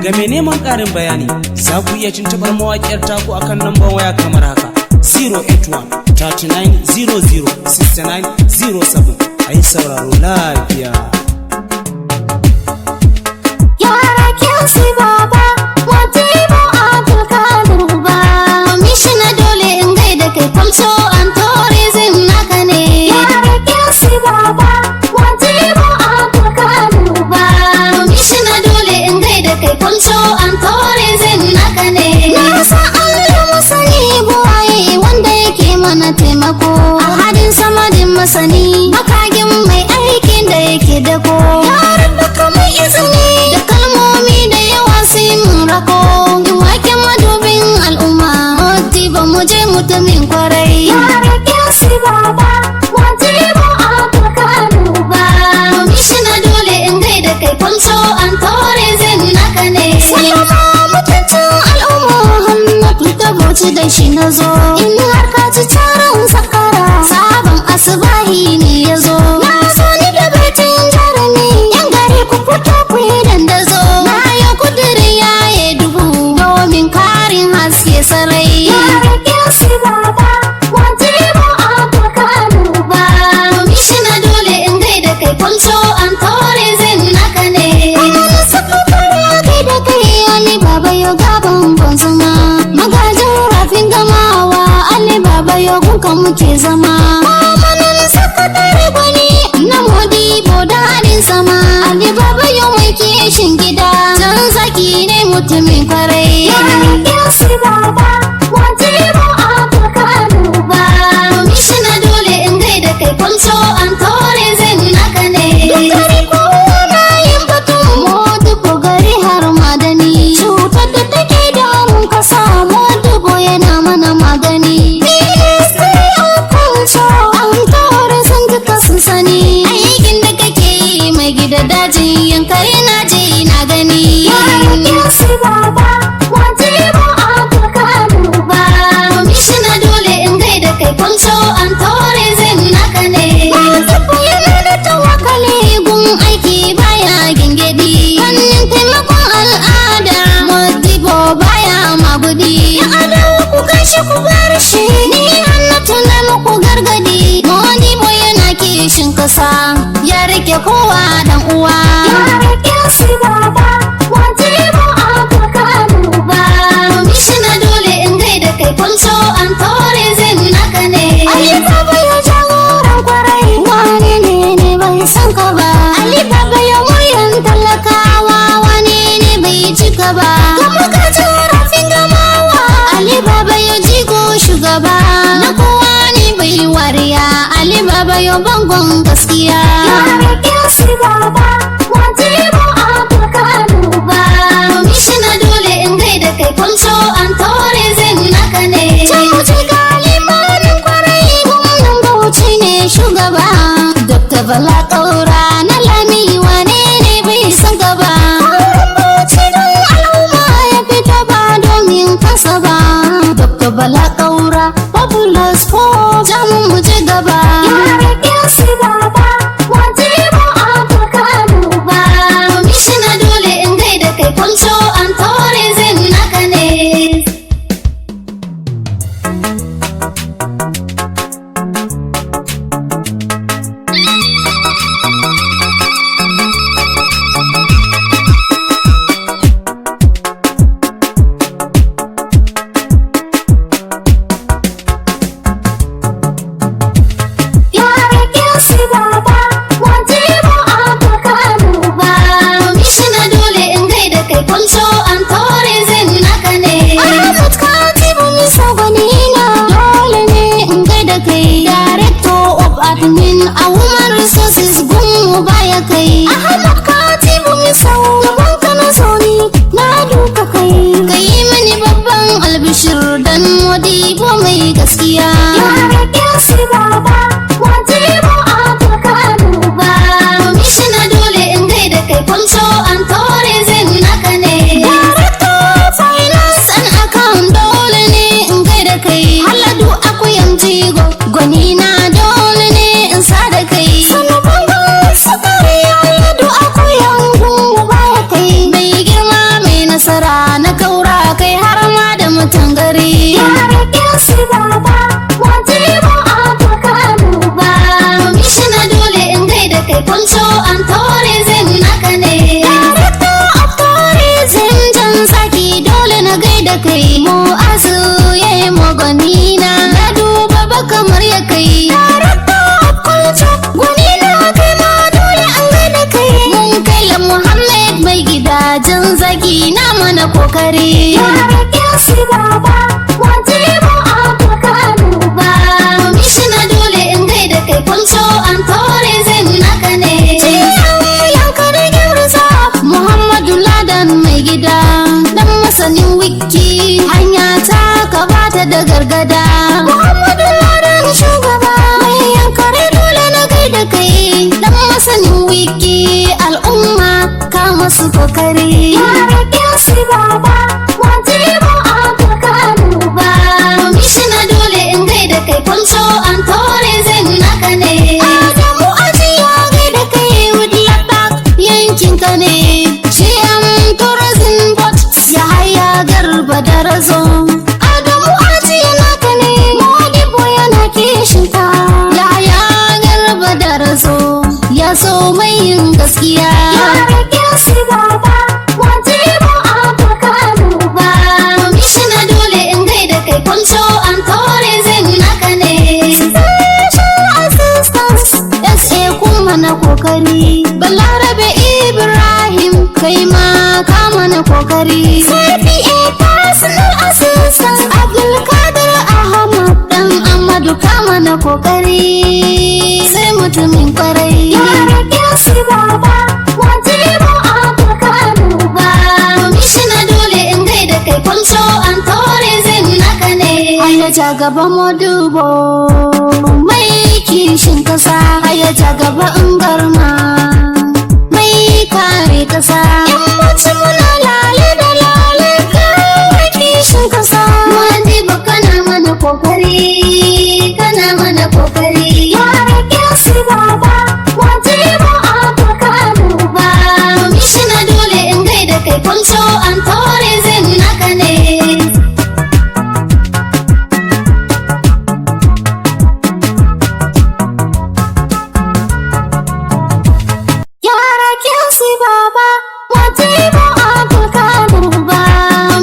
Ga mai neman ƙarin bayani za ku iya tuntuɓar mawaƙiyar taku akan lambar waya kamar haka 081 3900 6907. A yi sauraro lafiya. Yara kyansu baba wata ba Abdulkadir ba. Kwamishina dole in gaida kai kwamso an tourism naka ne. Yara kyansu baba wata ba Abdulkadir ba. Kwamishina dole in gaida kai kwamso an tourism naka ne. Na san Allah masani buwaye wanda yake mana taimako. A hadin samadin masani makagin mai aikin da yake dako. Yaran da kamar izini da kalmomi da yawa sai mun rako. In wake madubin al'umma moti ba mu je mutumin kwarai. Yara kyansu baba wata ba Abdulkadir ba. Kwamishina dole in gaida kai kwamso an tourism naka ne. Sallama mutuncin al'umma Hannatu ta Bauchi da shi na zo. In har ka ci taron sakara sabon asibahi ne ya zo. Na zo ni da baitin jarumi yan gari ku fito ku yi dandazo. Na yi kudirin yaye dubu domin karin haske sarai. Yara kyansu baba wata ba Abdulkadir ba. Kwamishina dole in gaida kai kwamso an tourism naka ne. Kwamishina sakatare gaida kai Ali Baba yau gaban banzuma. Magajin rafin gamawa Ali Baba yau gunka muke zama. Kwamanin sakatare gwani na Modibo da haɗin sama. Ali Baba yau mai kishin gida can zaki ne mutumin kwarai. Yara kyansu baba wata ba Abdulkadir ba. Kwamishina dole in gaida kai kwamso an tourism naka ne. Dukkan kowa na yin batun Modibo gari har madani. Cutar da take damun kasa Modibo yana mana magani. Ministry of Culture an tourism duka sun sani. Aikin da kake yi mai gida daji Yankari na je na gani. Yara kyansu baba wata ba Abdulkadir ba. Kwamishina dole in gaida kai kwamso an tourism naka ne. Modibo yana da tawakali gun aiki baya gingedi. Fannin taimakon al'ada Modibo baya magudi. Ya adawa ku gashi ku bar shi ni Hannatu na muku gargadi. Modibo yana kishin kasa ya rike kowa dan uwa. Yara kyansu baba wata ba Abdulkadir ba. Kwamishina dole in gaida kai kwamso an tourism naka ne. Ali Baba ya jagoran kwarai wane ne bai san ka ba. Ali Baba ya muryan talakawa wane ne bai cika ba. Kuma ka ji rafin gamawa Ali Baba ya jigo shugaba na kowa ne bai wariya. Ali Baba ya bangon gaskiya. Yara kyansu baba wata ba Abdulkadir ba. Kwamishina dole in gaida kai kwamso an tourism naka ne. Wuce ga limanin kwarai gwamnan Bauchi ne shugaba. Dr. Bala Kaura na Lami wane ne bai san gaba. Bauchi don al'umma ya fito ba domin kasa ba. Dr. Bala Kaura Populous for jamu mu ci gaba. Yara kyansu baba wata ba Abdulkadir ba. Kwamishina dole in gaida kai kwamso an tourism naka ne. Yara kyansu baba wata ba Abdulkadir ba. Kwamishina dole in gaida kai kwamso an tourism naka ne. Ahmad Katibu Misa Gwanina dole ne in gaida kai. Director of Admin a Women Resources gunmu baya kai. Ahmad Katibu Misa gaban ka na soni na duka kai. Kai mani babban albishir dan Modibo mai gaskiya. Yara kyansu baba wata ba Abdulkadir ba. Kwamishina dole in gaida kai kwamso an tourism naka ne. Director of Finance and Account dole ne in gaida kai. Haladu akuyan jigo gwanina dole ne in sa da kai. Sanu bangon sakari Haladu akuyan gungu baya kai. Mai girma mai mana kokari. Yara kyasi baba, wajibu Abdulkadir ba. Mishina dole in gaida kai kwalco an tourism naka ne. Gimbiyar Yankari-Yankari Muhammadu Ladan mai gida, dan masanin wiki, hanya ta ka bata da gargada. Muhammadu Ladan shugaba, mai yankari dole na gaida kai, dan masanin wiki, al'umma ka masu kokari. Yara kyasi baba, wajibu Abdulkadir ba. Mishina dole in gaida kai kwalco an tourism naka ne. Adamu ajiya gaida kai with laptop yankin ka ne. Shi tourism bot ya haya garba da razo. Adamu ajiya naka ne. Modibo yana kishin ka. Ya haya garba da razo. Ya so mai yin gaskiya. Yara kyasi baba, wajibu Abdulkadir ba. Mishina dole in gaida kai kwalco an tourism naka ne. Special assistance SA kuma na kokari. Balarabe Ibrahim kai ma ka mana kokari. CPA personal assistant Abdulkadir Ahmad dan Amadu ka mana kokari. Sai mutumin kwarai. Yara kyasi baba, wajibu Abdulkadir ba. Mishina dole in gaida kai kwalco an tourism naka ne. Haya ja gaba Modubo mai kishin kasa. Haya ja gaba Ungarma mai kare kasa. Yammacin muna lale da lale kare kishin kasa. Modibo kana mana kokari, kana mana kokari. Yara kyasi baba, wajibu Abdulkadir ba. Mishina dole in gaida kai kwalco an tourism naka ne. Yara kyasi baba, wajibu Abdulkadir ba.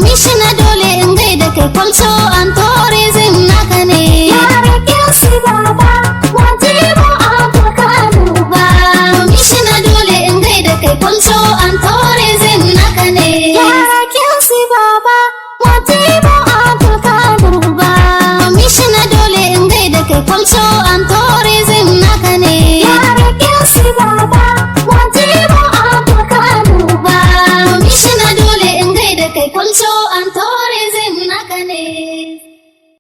Mishina dole in gaida kai kwalco an tourism naka ne. Yara kyasi baba, wajibu Abdulkadir ba. Mishina dole in gaida kai kwalco an tourism naka ne. Yara kyasi baba, wajibu Abdulkadir ba. Mishina dole in gaida kai kwalco